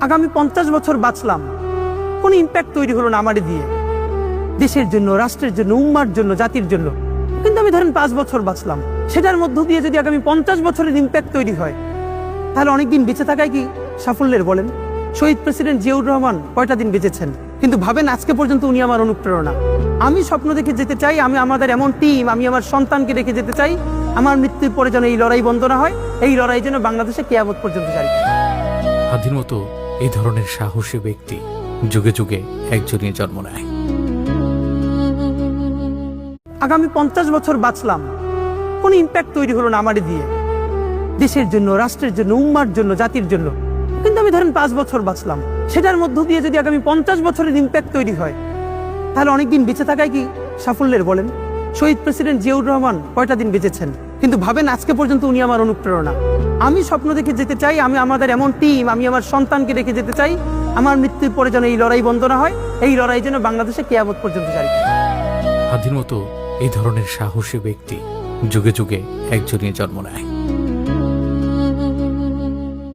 আগামী 50 বছর বাঁচলাম, কোনো ইম্প্যাক্ট তৈরি হলো না আমারে দিয়ে, দেশের জন্য, রাষ্ট্রের জন্য, উম্মার জন্য, জাতির জন্য। কিন্তু আমি ধরেন 5 বছর বাঁচলাম, সেটার মধ্য দিয়ে যদি আগামী 50 বছরের ইম্প্যাক্ট তৈরি হয়, তাহলে অনেকদিন বেঁচে থাকায় কি সাফল্যের বলেন? শহীদ প্রেসিডেন্ট জিয়াউর রহমান কয়টা দিন বেঁচেছেন, কিন্তু ভাবেন আজকে পর্যন্ত উনি আমার অনুপ্রেরণা। আমি স্বপ্ন দেখে যেতে চাই, আমি আমাদের এমন টিম, আমি আমার সন্তানকে রেখে যেতে চাই, আমার মৃত্যুর পরে যেন এই লড়াই বন্ধ না হয়, এই লড়াই যেন বাংলাদেশে কিয়ামত পর্যন্ত জারি থাকে। হাদির মতো এই ধরনের সাহসী ব্যক্তি যুগে যুগে একজনই জন্ম নেয়। আগামী 50 বছর বাঁচলাম, কোনো ইম্প্যাক্ট তৈরি হলো না আমারে দিয়ে, দেশের জন্য, রাষ্ট্রের জন্য, উম্মার জন্য, জাতির জন্য। কিন্তু আমি ধরেন 5 বছর বাঁচলাম, সেটার মধ্য দিয়ে যদি আগামী 50 বছরের ইম্প্যাক্ট তৈরি হয়, তাহলে অনেকদিন বেঁচে থাকায় কি সাফল্যের বলেন? শহীদ প্রেসিডেন্ট জিয়াউর রহমান কয়টা দিন বেঁচেছেন, কিন্তু ভাবেন আজকে পর্যন্ত উনি আমার অনুপ্রেরণা। আমি স্বপ্ন দেখে যেতে চাই, আমি আমাদের এমন টিম, আমি আমার সন্তানকে রেখে যেতে চাই, আমার মৃত্যুর পরে যেন এই লড়াই বন্ধ না হয়, এই লড়াই যেন বাংলাদেশে কিয়ামত পর্যন্ত জারি থাকে। হাদির মতো এই ধরনের সাহসী ব্যক্তি যুগে যুগে একজনই জন্ম নেয়।